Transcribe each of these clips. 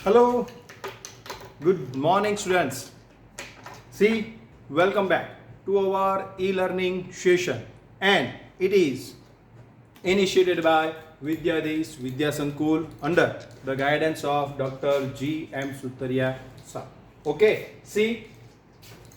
Hello, good morning, students. See, welcome back to our e-learning session, and it is initiated by Vidyadesh Vidya Sankul under the guidance of Dr. G. M. Sutaria sir. Okay, see,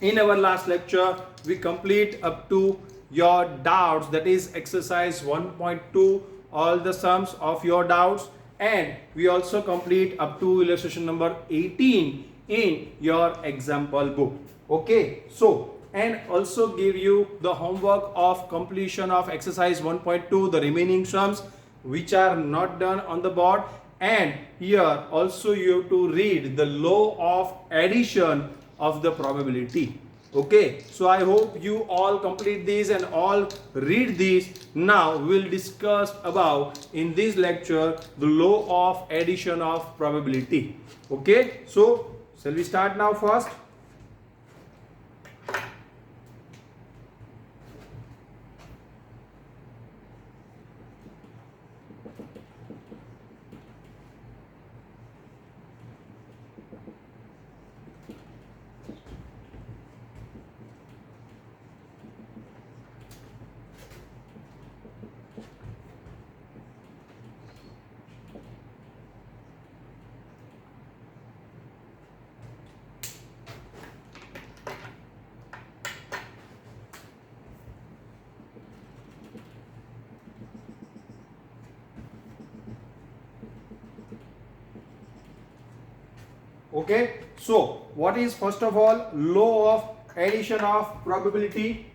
in our last lecture, we complete up to your doubts, that is exercise 1.2, all the sums of your doubts, and we also complete up to illustration number 18 in your example book. Okay, so and also give you the homework of completion of exercise 1.2, the remaining sums which are not done on the board, and here also you have to read the law of addition of the probability. Okay, so I hope you all complete this and all read this. Now we'll discuss about in this lecture the law of addition of probability. Okay, so shall we start now first? Okay, so what is first of all law of addition of probability?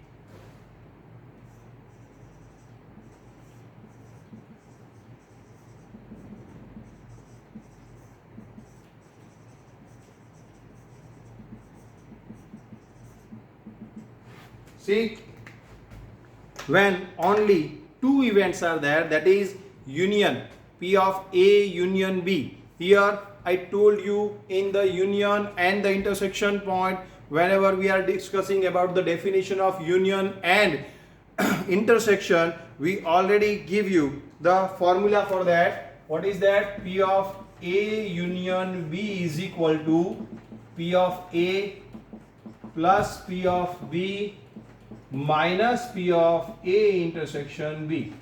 See, when only two events are there, that is union P of A union B. Here I told you in the union and the intersection point, whenever we are discussing about the definition of union and intersection, we already give you the formula for that. What is that? P of A union B is equal to P of A plus P of B minus P of A intersection B.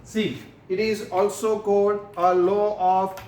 See, it is also called a law of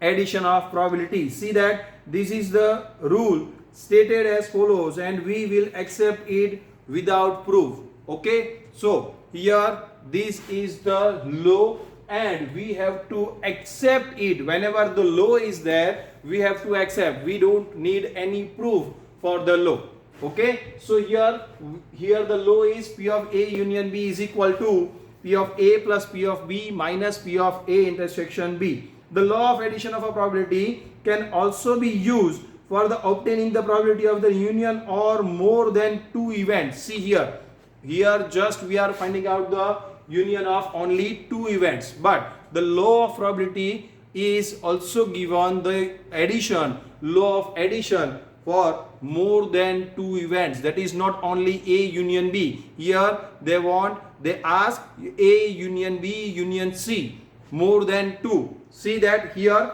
addition of probability. See that this is the rule stated as follows, and we will accept it without proof. Okay, so here this is the law and we have to accept it. Whenever the law is there, we have to accept. We don't need any proof for the law. Okay, so here the law is P of A union B is equal to P of A plus P of B minus P of A intersection B. The law of addition of a probability can also be used for the obtaining the probability of the union or more than two events. See here just we are finding out the union of only two events, but the law of probability is also given the addition, law of addition for more than two events, that is not only A union B. Here they ask A union B union C, more than two. See that here,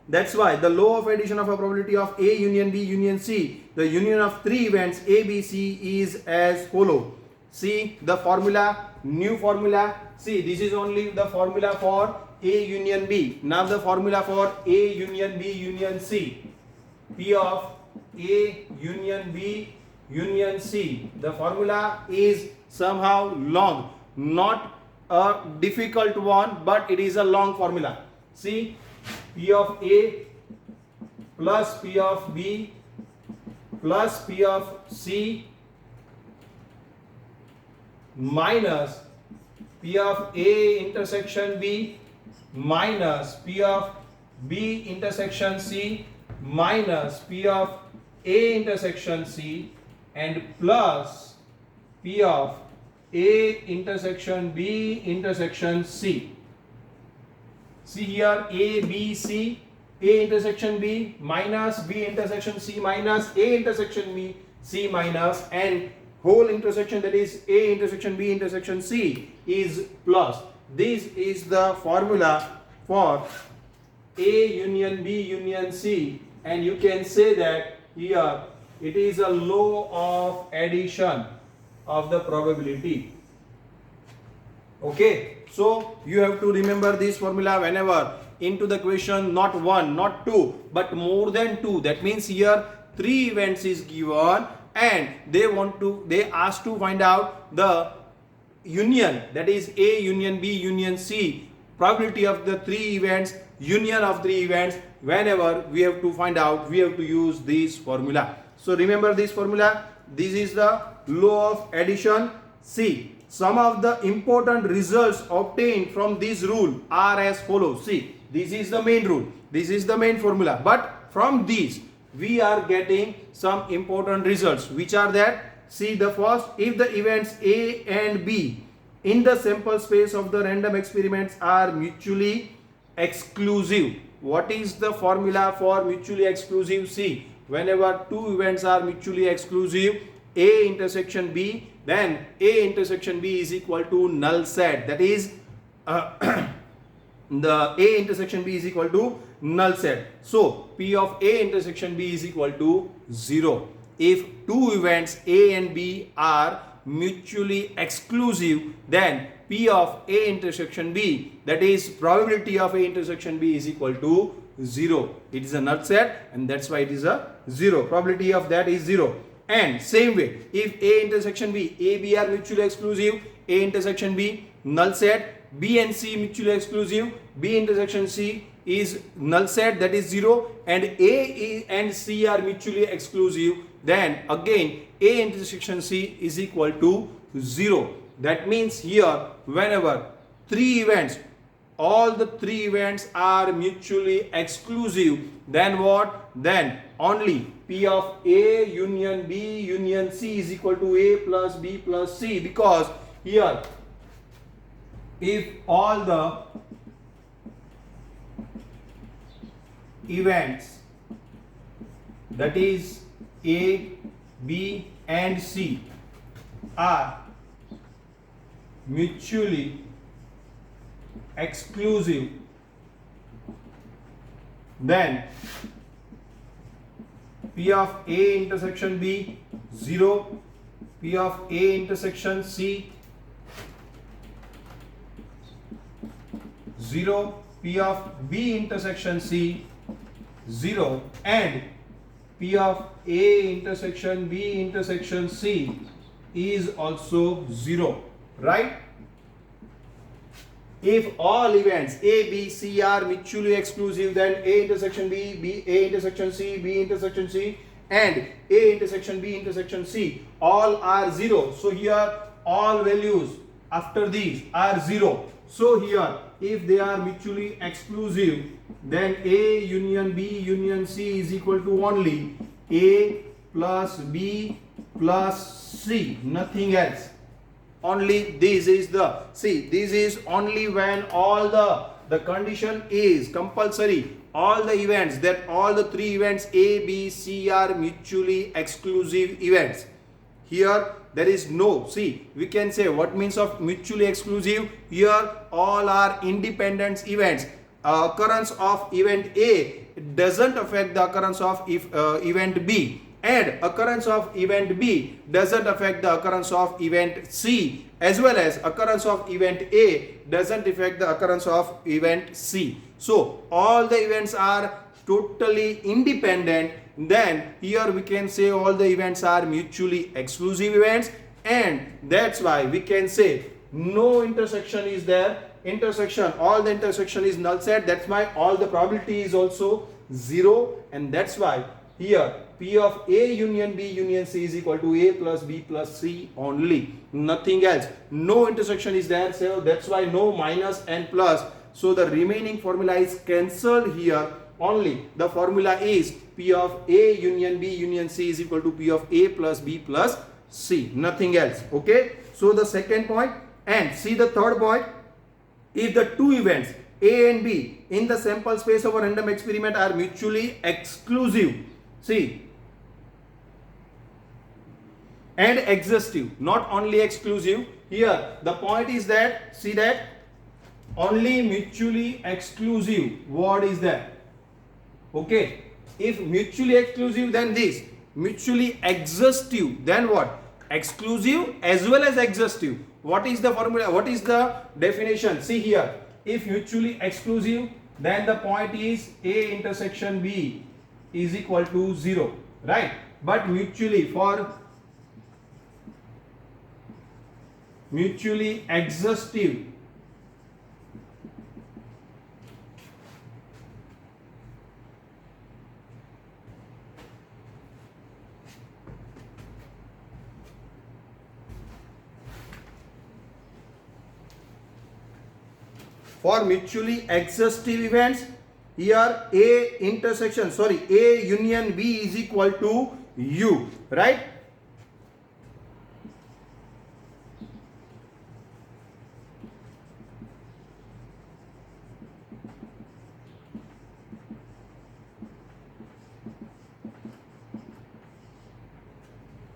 that's why the law of addition of a probability of A union B union C, the union of three events A B C is as follow. See the formula, new formula. See, this is only the formula for A union B. Now the formula for A union B union C. P of A union B union C. The formula is somehow long, not a difficult one, but it is a long formula. See, P of A plus P of B plus P of C minus P of A intersection B minus P of B intersection C minus P of A intersection C and plus P of A intersection B intersection C. See here A B C, A intersection B minus B intersection C minus A intersection B C minus, and whole intersection, that is A intersection B intersection C, is plus. This is the formula for A union B union C, and you can say that here it is a law of addition of the probability. Okay, so you have to remember this formula whenever into the question, not one, not two, but more than two. That means here three events is given, and they ask to find out the union, that is A union B union C, probability of the three events, union of three events. Whenever we have to find out, we have to use this formula. So remember this formula. This is the law of addition. See, some of the important results obtained from this rule are as follows. See, this is the main rule, this is the main formula, but from these we are getting some important results, which are that. See, the first, if the events A and B in the sample space of the random experiments are mutually exclusive. What is the formula for mutually exclusive? See, whenever two events are mutually exclusive, A intersection B, then A intersection B is equal to null set. That is the A intersection B is equal to null set. So P of A intersection B is equal to 0. If two events A and B are mutually exclusive, then P of A intersection B, that is probability of A intersection B, is equal to 0. It is a null set, and that's why it is a 0. Probability of that is 0. And same way, if A intersection B, A, B are mutually exclusive, A intersection B null set, B and C mutually exclusive, B intersection C is null set, that is 0, and A and C are mutually exclusive, then again A intersection C is equal to 0. That means here whenever three events, all the three events are mutually exclusive, then what? Then only P of A union B union C is equal to A plus B plus C, because here if all the events, that is A, B and C, are mutually exclusive, then P of A intersection B 0, P of A intersection C 0, P of B intersection C 0, and P of A intersection B intersection C is also 0, right? If all events A, B, C are mutually exclusive, then A intersection B, A intersection C, B intersection C, and A intersection B intersection C all are 0. So here all values after these are 0. So here if they are mutually exclusive, then A union B union C is equal to only A plus B plus C, nothing else. Only this is the, see, this is only when all the condition is compulsory, all the events, that all the three events A, B, C are mutually exclusive events. Here there is no, see, we can say what means of mutually exclusive. Here all are independent events. Occurrence of event A doesn't affect the occurrence of event B, and occurrence of event B doesn't affect the occurrence of event C, as well as occurrence of event A doesn't affect the occurrence of event C. So all the events are totally independent. Then here we can say all the events are mutually exclusive events, and that's why we can say no intersection is there. Intersection, all the intersection is null set, that's why all the probability is also 0, and that's why here P of A union B union C is equal to A plus B plus C only, nothing else. No intersection is there, so that's why no minus and plus. So the remaining formula is cancelled here. Only the formula is P of A union B union C is equal to P of A plus B plus C, nothing else. Okay, so the second point, and see the third point. If the two events A and B in the sample space of a random experiment are mutually exclusive, see, and exhaustive, not only exclusive. Here the point is that, see that only mutually exclusive word is there. Okay, if mutually exclusive, then this. Mutually exhaustive, then what? Exclusive as well as exhaustive. What is the formula? What is the definition? See here, if mutually exclusive, then the point is A intersection B is equal to 0, right? But mutually exhaustive, for mutually exhaustive events, here A union B is equal to U, right?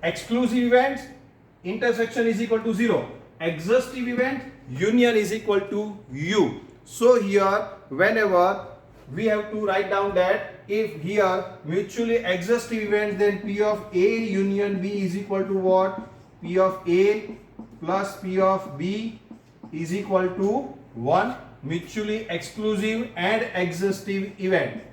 Exclusive events, intersection is equal to 0. Exhaustive event, union is equal to U. So here, whenever we have to write down that if here mutually exhaustive event, then P of A union B is equal to what? P of A plus P of B is equal to 1. Mutually exclusive and exhaustive event,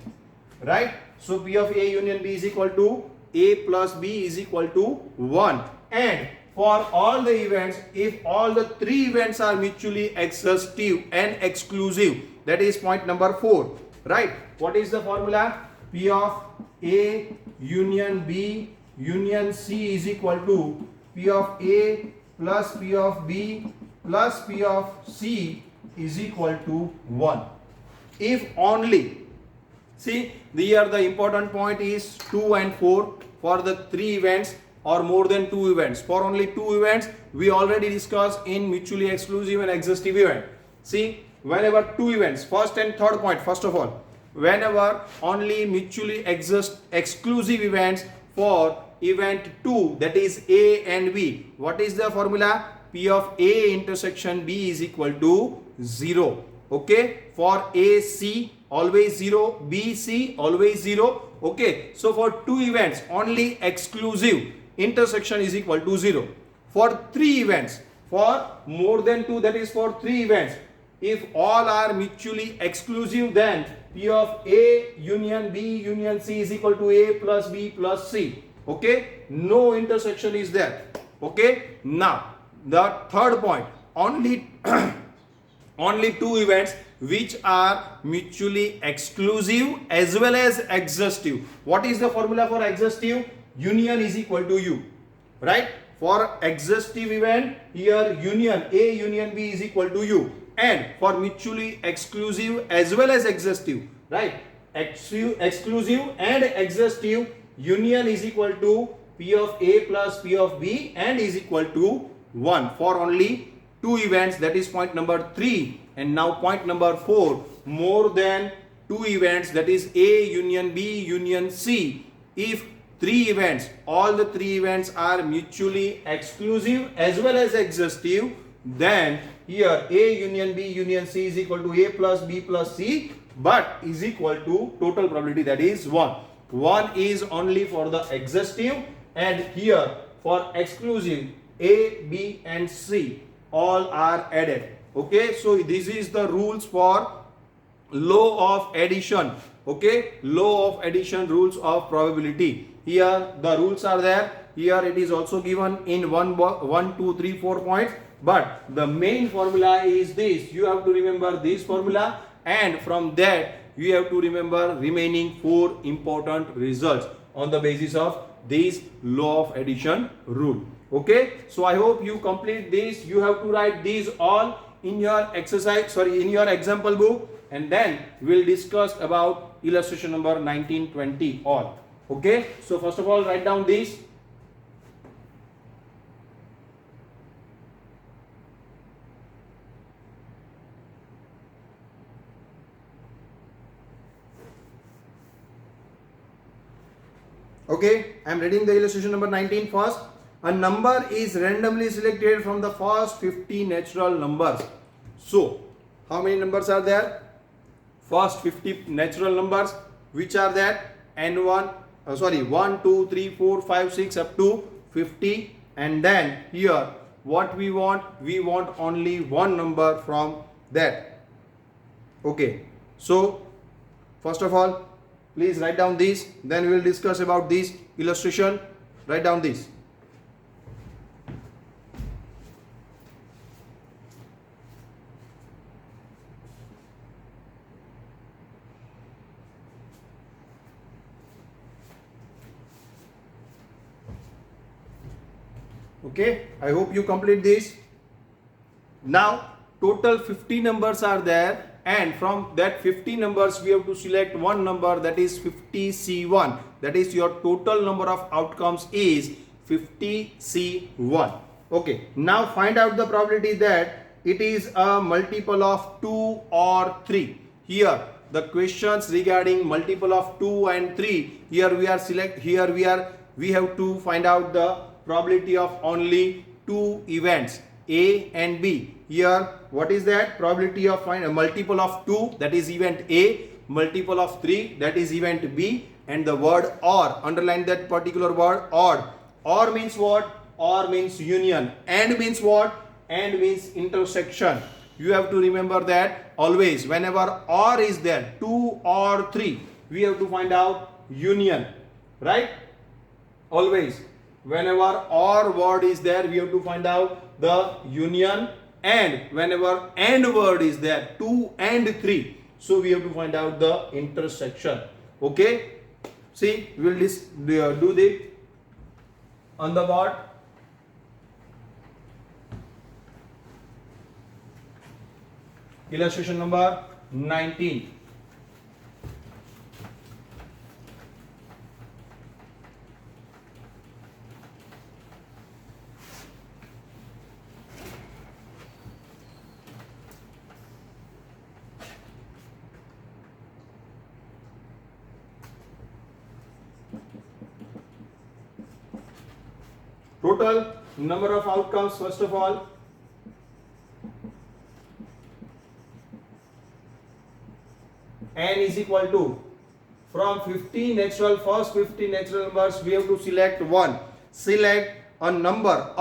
right? So P of A union B is equal to A plus B is equal to 1. And for all the events, if all the three events are mutually exhaustive and exclusive, that is point number 4, right? What is the formula? P of A union B union C is equal to P of A plus P of B plus P of C is equal to 1. If only, see, here the important point is 2 and 4 for the 3 events or more than 2 events. For only 2 events, we already discussed in mutually exclusive and exhaustive event. See, whenever 2 events, first and third point, first of all, whenever only mutually exclusive events for event 2, that is A and B, what is the formula? P of A intersection B is equal to 0. Okay, for AC always 0, BC always 0. Okay, so for 2 events only exclusive, intersection is equal to 0. For 3 events, for more than 2, that is for 3 events, if all are mutually exclusive, then P of A union B union C is equal to A plus B plus C. Okay, no intersection is there. Okay, now the third point, only only 2 events which are mutually exclusive as well as exhaustive. What is the formula for exhaustive? Union is equal to U, right? For exhaustive event, here union A union B is equal to U, and for mutually exclusive as well as exhaustive, right? Exclusive and exhaustive, union is equal to P of A plus P of B and is equal to 1 for only 2 events, that is point number 3. And now point number 4, more than 2 events, that is A union B union C. If 3 events, all the 3 events are mutually exclusive as well as exhaustive, then here A union B union C is equal to A plus B plus C, but is equal to total probability, that is 1. 1 is only for the exhaustive, and here for exclusive A, B and C all are added. Okay, so this is the rules for law of addition. Okay, law of addition, rules of probability. Here the rules are there. Here it is also given in 1, 2, 3, 4 points. But the main formula is this. You have to remember this formula, and from that you have to remember remaining 4 important results on the basis of this law of addition rule. Okay, so I hope you complete this. You have to write these all in your exercise, in your example book, and then we'll discuss about illustration number 19, 20 all. Okay, so first of all, write down this. Okay, I am reading the illustration number 19 first. A number is randomly selected from the first 50 natural numbers. So, how many numbers are there? First 50 natural numbers, which are that? N1, 1, 2, 3, 4, 5, 6 up to 50. And then here, what we want? We want only one number from that. Okay. So, first of all, please write down this. Then we will discuss about this illustration. Write down this. Okay, I hope you complete this. Now, total 50 numbers are there, and from that 50 numbers, we have to select one number, that is 50C1. That is your total number of outcomes is 50C1. Okay, now find out the probability that it is a multiple of 2 or 3. Here, the questions regarding multiple of 2 and 3. We have to find out the probability of only two events, A and B. Here, what is that? Probability of find a multiple of 2, that is event A, multiple of 3, that is event B, and the word OR. Underline that particular word, OR. OR means what? OR means union. AND means what? AND means intersection. You have to remember that always. Whenever OR is there, 2 or 3, we have to find out union. Right? Always. Whenever OR word is there, we have to find out the union, and whenever AND word is there, 2 and 3, so we have to find out the intersection. Okay, see, we will do this on the board. Illustration number 19. Total number of outcomes, first of all, n is equal to, from 50 natural, first 50 natural numbers, we have to select one. Select a number,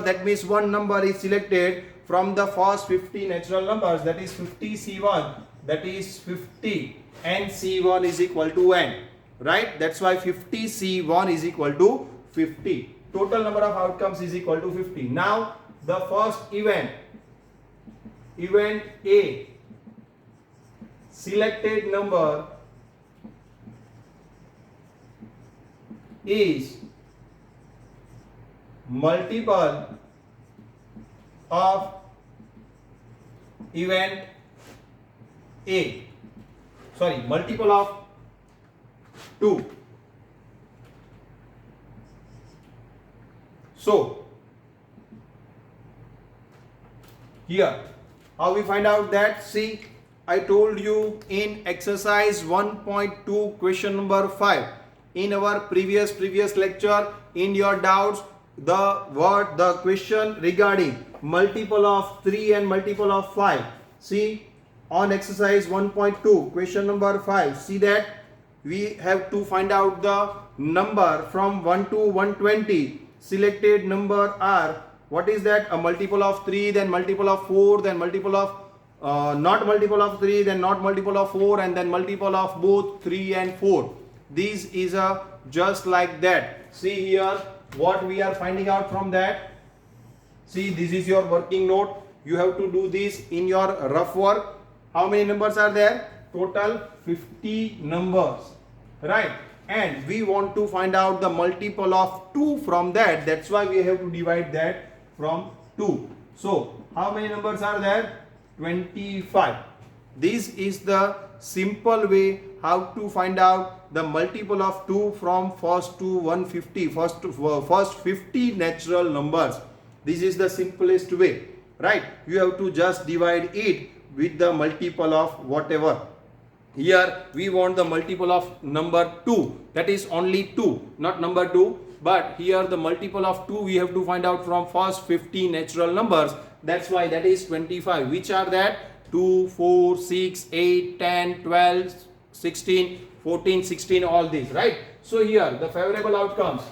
that means one number is selected from the first 50 natural numbers, that is 50C1, that is 50, and C1 is equal to n, right? That's why 50C1 is equal to 50. Total number of outcomes is equal to 50. Now, the first event A, selected number is multiple of event A. Multiple of 2. So, here, how we find out that? See, I told you in exercise 1.2 question number 5, in our previous lecture, in your doubts, the question regarding multiple of 3 and multiple of 5. See, on exercise 1.2 question number 5, see that we have to find out the number from 1 to 120. Selected number are, what is that? A multiple of 3, then multiple of 4, then multiple of not multiple of 3, then not multiple of 4, and then multiple of both 3 and 4. This is a just like that. See here what we are finding out from that. See, this is your working note. You have to do this in your rough work. How many numbers are there? Total 50 numbers, right? And we want to find out the multiple of 2 from that. That's why we have to divide that from 2. So, how many numbers are there? 25. This is the simple way how to find out the multiple of 2 from first to 150, first 50 natural numbers. This is the simplest way, right? You have to just divide it with the multiple of whatever. Here we want the multiple of number 2, that is only 2, not number 2, but here the multiple of 2 we have to find out from first 50 natural numbers. That's why that is 25. Which are that? 2, 4, 6, 8, 10, 12, 16, 14, 16, all these, right? So here the favorable outcomes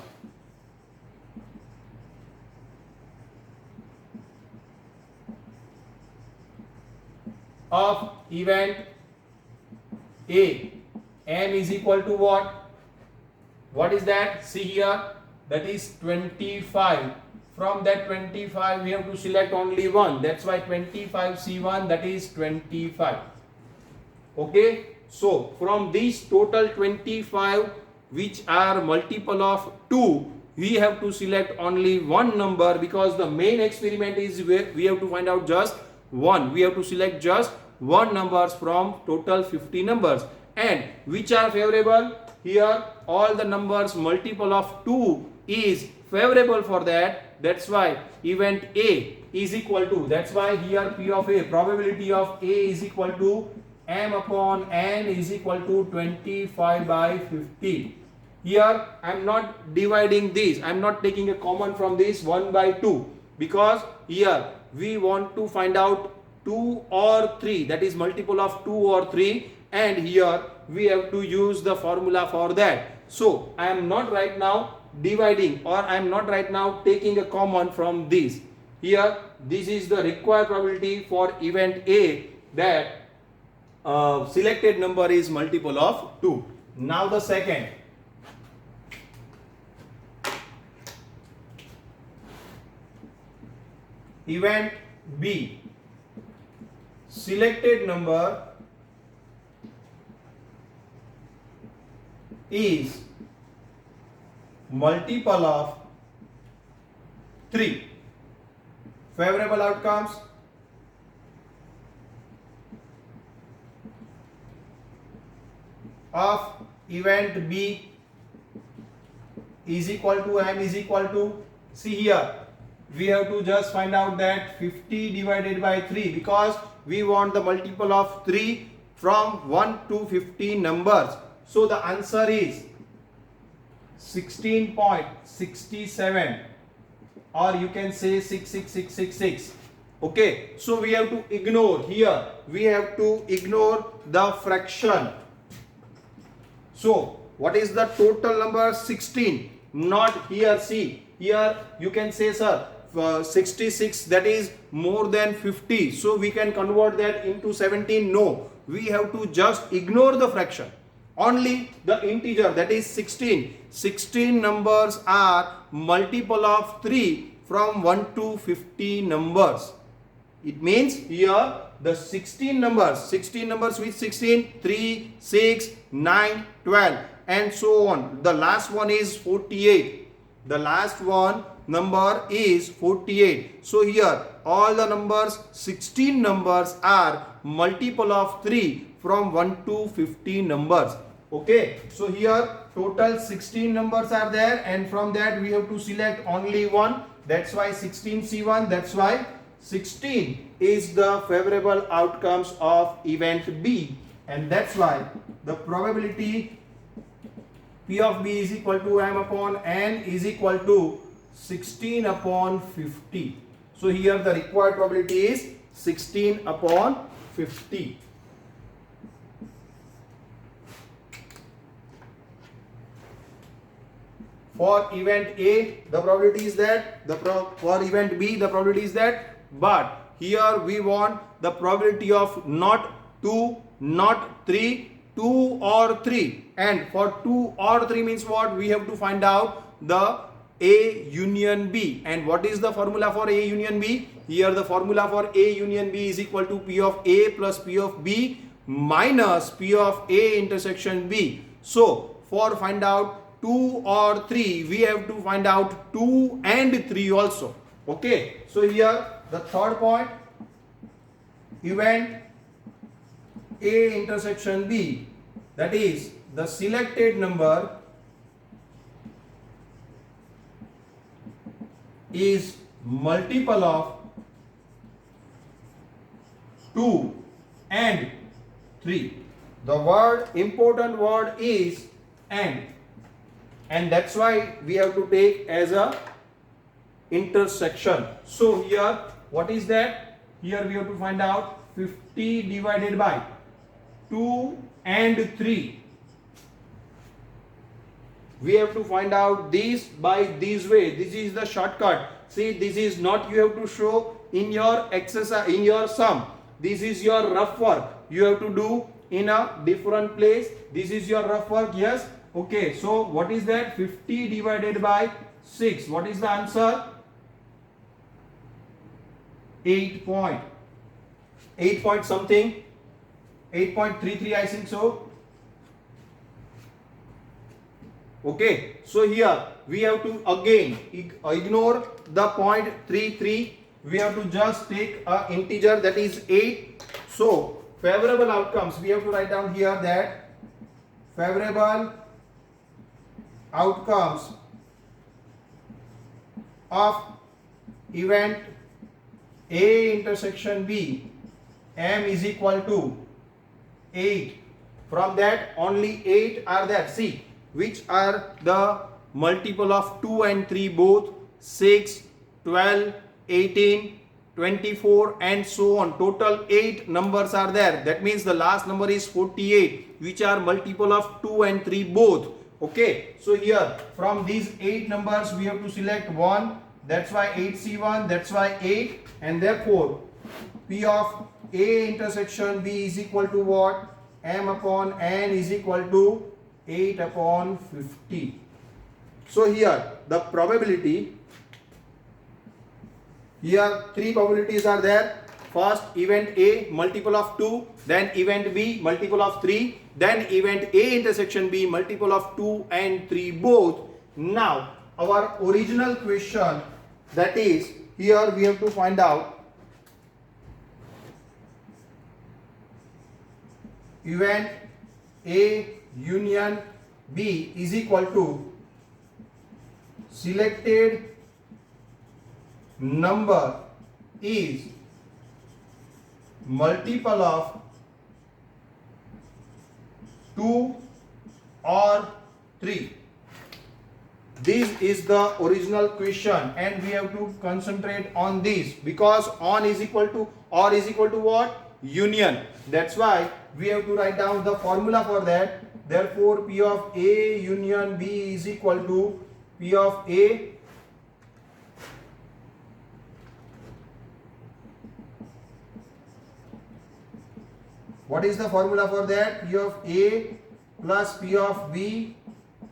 of event A, M is equal to what? What is that? See here, that is 25. From that 25 we have to select only one. That's why 25C1, that is 25. Okay, so from these total 25 which are multiple of 2, we have to select only one number, because the main experiment is where we have to find out just one. We have to select just one numbers from total 50 numbers. And which are favorable? Here all the numbers multiple of 2 is favorable for that. That's why event A is equal to, that's why here P of A, probability of A is equal to M upon N is equal to 25 by 50. Here I am not dividing this, I am not taking a common from this 1 by 2, because here we want to find out 2 or 3, that is multiple of 2 or 3, and here we have to use the formula for that. So I am not right now dividing, or I am not right now taking a common from this. Here this is the required probability for event A, that selected number is multiple of 2. Now the second. Event B, selected number is multiple of 3. Favorable outcomes of event B is equal to M is equal to, see here we have to just find out that 50 divided by 3, because we want the multiple of 3 from 1 to 50 numbers. So the answer is 16.67, or you can say 66666. Okay, so we have to ignore here, we have to ignore the fraction. So what is the total number? 16. Not here, see here you can say, sir, 66, that is more than 50, so we can convert that into 17. No, we have to just ignore the fraction, only the integer, that is 16. 16 numbers are multiple of 3 from 1 to 50 numbers. It means here the 16 numbers with 16, 3, 6, 9, 12 and so on. The last one is 48. The last one number is 48. So here all the numbers, 16 numbers are multiple of 3 from 1 to 50 numbers. Okay, so here total 16 numbers are there, and from that we have to select only one. That's why 16C1, that's why 16 is the favorable outcomes of event B, and that's why the probability P of B is equal to M upon N is equal to 16 upon 50. So here the required probability is 16 upon 50. For event A, the probability is that, for event B, the probability is that, but here we want the probability of not 2, not 3, 2 or 3. And for 2 or 3 means what? We have to find out the A union B. And what is the formula for A union B? Here the formula for A union B is equal to P of A plus P of B minus P of A intersection B. So for find out 2 or 3, we have to find out 2 and 3 also. Okay, so here the third point, event A intersection B, that is the selected number is multiple of 2 and 3. The important word is and that's why we have to take as a intersection. So here what is that? here we have to find out 50 divided by 2 and 3. We have to find out this by this way. This is the shortcut. See, this is not you have to show in your exercise, in your sum. This is your rough work. You have to do in a different place. This is your rough work. Yes. Okay. So what is that? 50 divided by 6. What is the answer? 8 point something. 8.33 I think so. Okay, so here we have to again ignore the 0.33. We have to just take a integer, that is 8. So favorable outcomes, we have to write down here that favorable outcomes of event A intersection B, M is equal to 8. From that only 8 are there. See, which are the multiple of 2 and 3 both? 6, 12, 18, 24 and so on. Total 8 numbers are there. That means the last number is 48, which are multiple of 2 and 3 both. Okay, so here from these 8 numbers we have to select one. That's why 8C1, that's why 8, and therefore P of A intersection B is equal to what? M upon N is equal to 8 upon 50. So here the probability, here 3 probabilities are there. First, event A multiple of 2, then event B multiple of 3, then event A intersection B multiple of 2 and 3 both. Now our original question, that is, here we have to find out event A union B is equal to selected number is multiple of 2 or 3. This is the original question and we have to concentrate on this, because on is equal to or is equal to what? Union. That's why we have to write down the formula for that. Therefore P of A union B is equal to P of A what is the formula for that? P of A plus P of B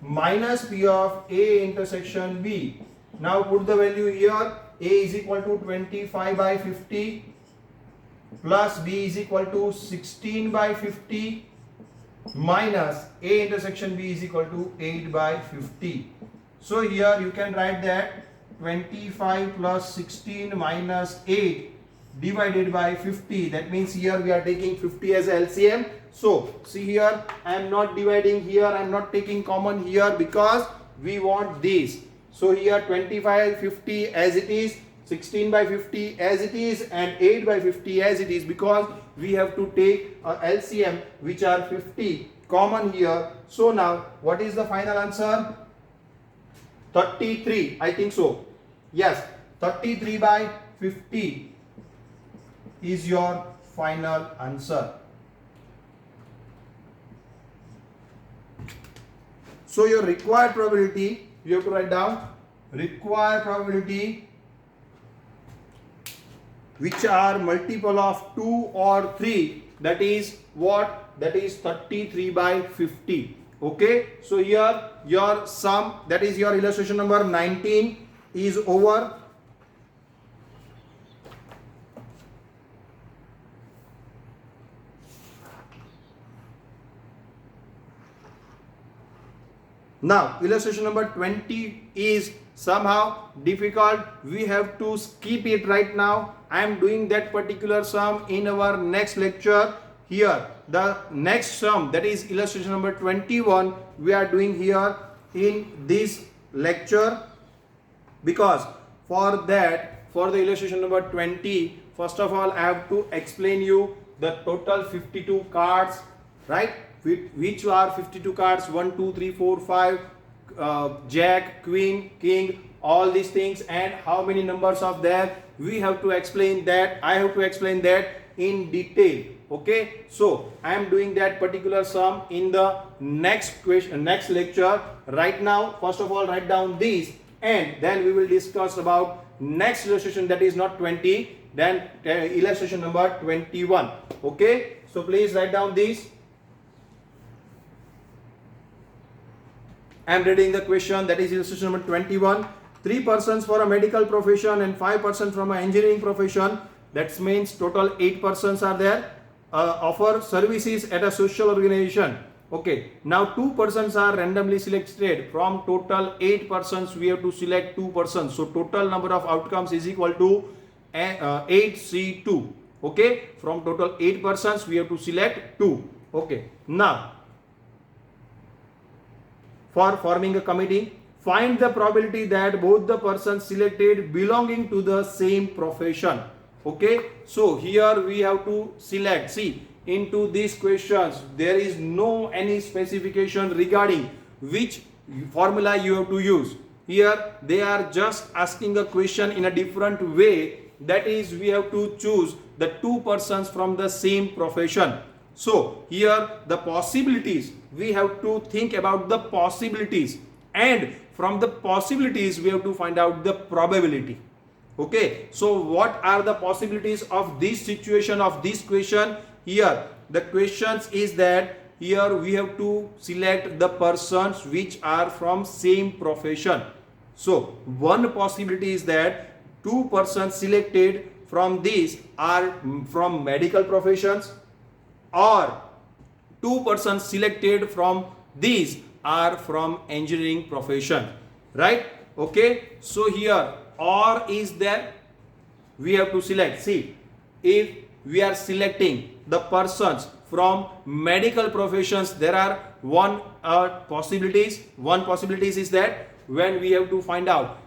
minus P of A intersection B. Now put the value here. A is equal to 25 by 50 plus B is equal to 16 by 50 minus A intersection B is equal to 8 by 50. So here you can write that 25 plus 16 minus 8 divided by 50. That means here we are taking 50 as LCM. So see here, I am not dividing here, I am not taking common here because we want this. So here 25 50 as it is, 16 by 50 as it is, and 8 by 50 as it is, because we have to take a LCM which are 50 common here. So now what is the final answer? 33, I think so. Yes, 33 by 50 is your final answer. So your required probability, you have to write down required probability which are multiple of 2 or 3, that is what? That is 33 by 50. Okay, so here your sum, that is your illustration number 19 is over. Now illustration number 20 is somehow difficult. We have to skip it right now. I am doing that particular sum in our next lecture. Here the next sum, that is illustration number 21, we are doing here in this lecture, because for that, for the illustration number 20, first of all I have to explain you the total 52 cards, right? Which are 52 cards, 1 2 3 4 5, jack, queen, king, all these things, and how many numbers are there, we have to explain that. I have to explain that in detail. Okay, so I am doing that particular sum in the next question, next lecture. Right now, first of all, write down these, and then we will discuss about next illustration, that is not 20, then illustration number 21. Okay, so please write down these. I am reading the question, that is illustration number 21. 3 persons for a medical profession and 5 persons from an engineering profession. That means total 8 persons are there. Offer services at a social organization. Okay, now 2 persons are randomly selected. From total 8 persons, we have to select 2 persons. So total number of outcomes is equal to 8C2. Okay, from total 8 persons, we have to select 2. Okay, now for forming a committee, find the probability that both the persons selected belonging to the same profession. Okay, so here we have to select. See, into these questions there is no any specification regarding which formula you have to use. Here they are just asking a question in a different way, that is we have to choose the 2 persons from the same profession. So here the possibilities, we have to think about the possibilities, and from the possibilities we have to find out the probability. Okay, so what are the possibilities of this situation, of this question? Here the questions is that here we have to select the persons which are from same profession. So one possibility is that 2 persons selected from these are from medical professions, or 2 persons selected from these are from engineering profession, right? Okay, so here or is there, we have to select. See, if we are selecting the persons from medical professions, there are one possibilities is that when we have to find out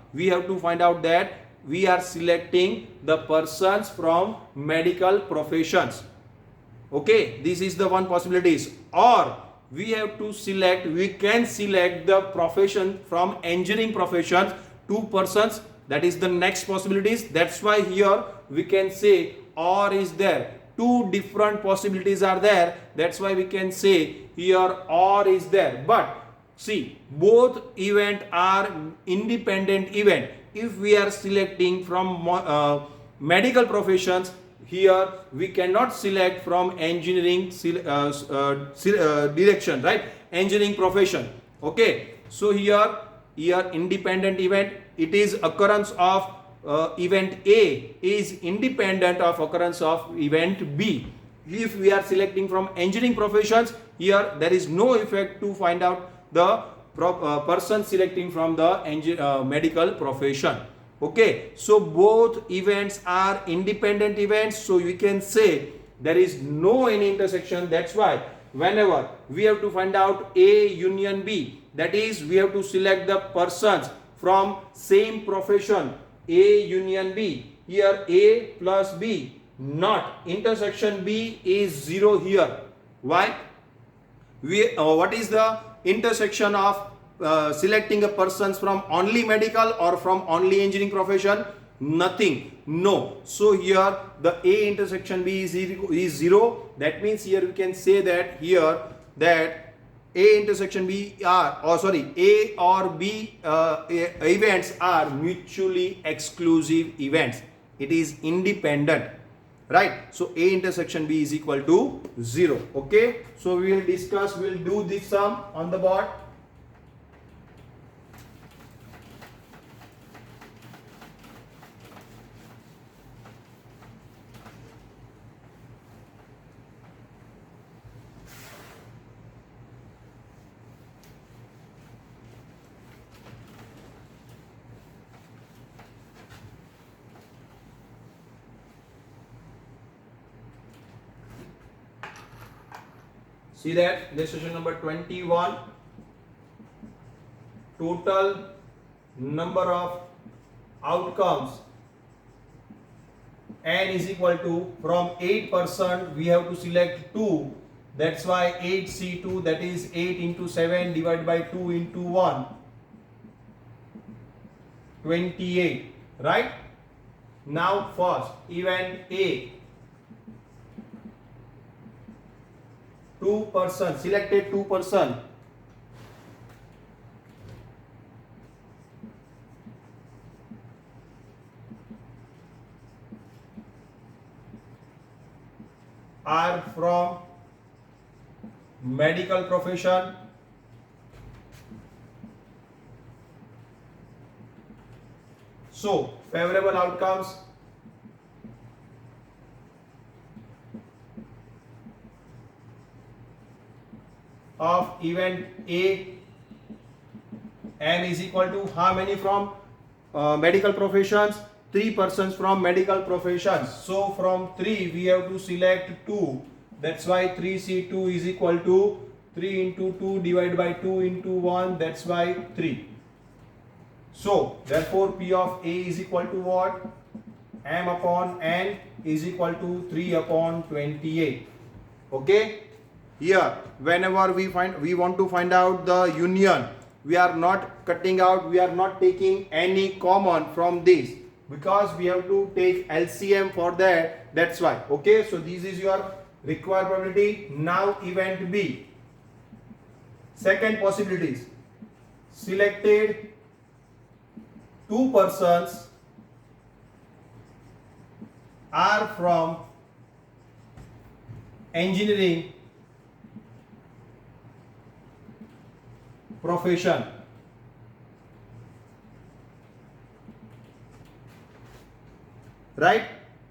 that we are selecting the persons from medical professions. Okay, this is the one possibilities. Or we have to select, we can select the profession from engineering professions, 2 persons, that is the next possibilities. That's why here we can say or is there, 2 different possibilities are there. That's why we can say here or is there. But see, both event are independent event. If we are selecting from medical professions, here we cannot select from engineering direction, right? Engineering profession. Okay, so here independent event, it is occurrence of event A is independent of occurrence of event B. If we are selecting from engineering professions, here there is no effect to find out the person selecting from the medical profession. Okay, so both events are independent events, so we can say there is no any intersection. That's why whenever we have to find out A union B, that is we have to select the persons from same profession, A union B. Here A plus B, not intersection B is 0 here. Why? What is the intersection of selecting a persons from only medical or from only engineering profession? Nothing. No. So here the A intersection B is 0. That means here we can say that here that A intersection B are, A or B events are mutually exclusive events. It is independent, right? So A intersection B is equal to 0. Okay, so we will discuss, we will do this sum on the board. See that illustration number 21, total number of outcomes n is equal to, from 8% we have to select 2. That's why 8C2, that is 8 into 7 divided by 2 into 1. 28, right? Now first event A, 2%, selected 2%. Are from medical profession. So favorable outcomes of event A, M is equal to how many from medical professions? 3 persons from medical professions. So from 3 we have to select 2. That's why 3C2 is equal to 3 into 2 divided by 2 into 1. That's why 3. So therefore P of A is equal to what? M upon N is equal to 3 upon 28. Okay. Here whenever we want to find out the union, we are not cutting out, we are not taking any common from this, because we have to take LCM for that. That's why. Okay, so this is your required probability. Now event B, second possibilities, selected 2 persons are from engineering profession. Right?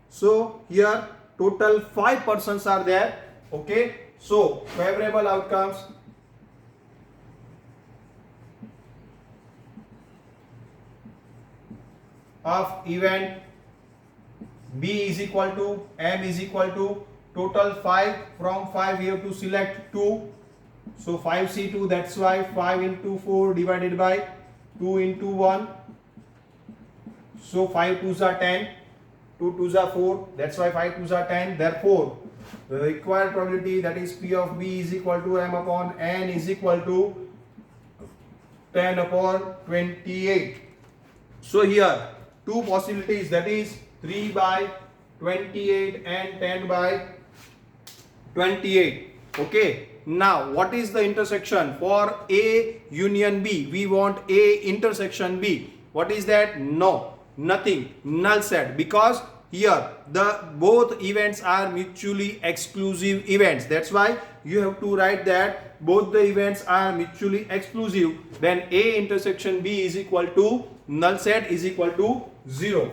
So here total 5 persons are there. Okay, so favorable outcomes of event B is equal to M is equal to total 5. From 5 we have to select 2. So 5C2, that's why 5 into 4 divided by 2 into 1. So 5 2s are 10, 2 2s are 4, that's why 5 2s are 10. Therefore, the required probability, that is P of B is equal to M upon N is equal to 10 upon 28. So here, two possibilities, that is 3 by 28 and 10 by 28. Okay. Now, what is the intersection for A union B? We want A intersection B. What is that? No, nothing. Null set, because here the both events are mutually exclusive events. That's why you have to write that both the events are mutually exclusive. Then A intersection B is equal to null set is equal to 0.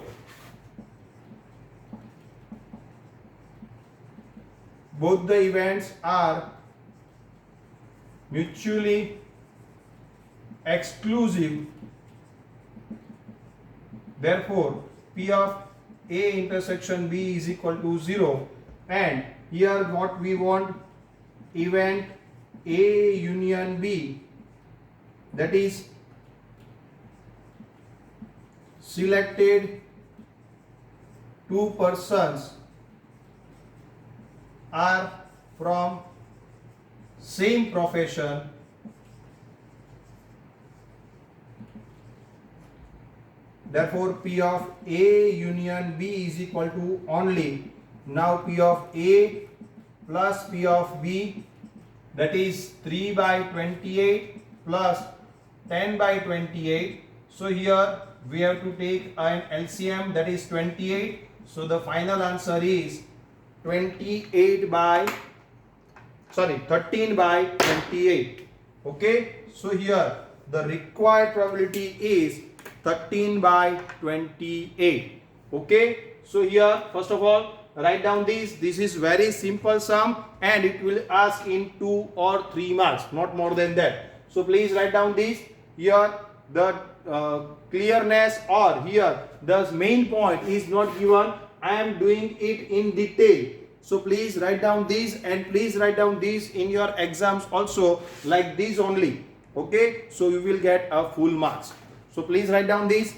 Both the events are mutually exclusive, therefore P of A intersection B is equal to 0. And here what we want, event A union B, that is selected 2 persons are from same profession, therefore P of A union B is equal to only, now P of A plus P of B, that is 3 by 28 plus 10 by 28. So here we have to take an LCM, that is 28. So the final answer is 13 by 28. Okay, so here the required probability is 13 by 28. Okay, so here first of all write down this is very simple sum and it will ask in 2 or 3 marks, not more than that. So please write down this. Here the clearness, or here the main point is not given, I am doing it in detail. So please write down these, and please write down these in your exams also, like this only. Okay, so you will get a full marks. So please write down these.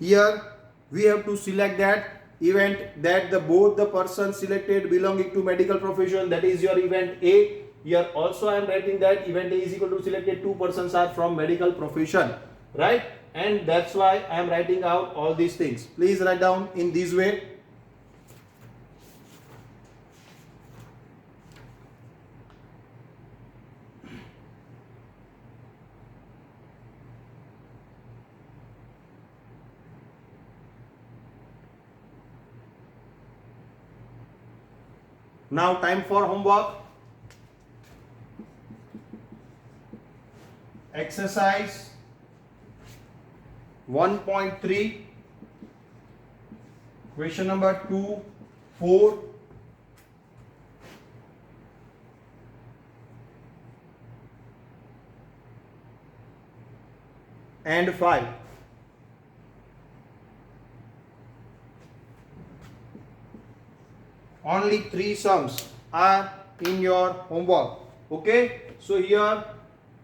Here we have to select that event that both the persons selected belonging to medical profession, that is your event A. Here also I am writing that event A is equal to selected 2 persons are from medical profession, right? And that's why I am writing out all these things. Please write down in this way. Now time for homework. Exercise 1.3, question number 2, 4, and 5. Only 3 sums are in your homework. Okay, so here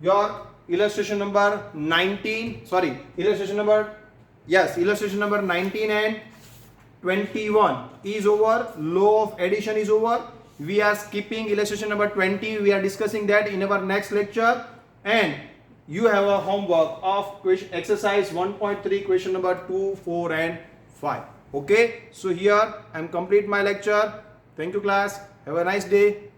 your illustration number 19, illustration number 19 and 21 is over. Law of addition is over. We are skipping illustration number 20. We are discussing that in our next lecture. And you have a homework of exercise 1.3, question number 2, 4 and 5. Okay, so here I am complete my lecture. Thank you class. Have a nice day.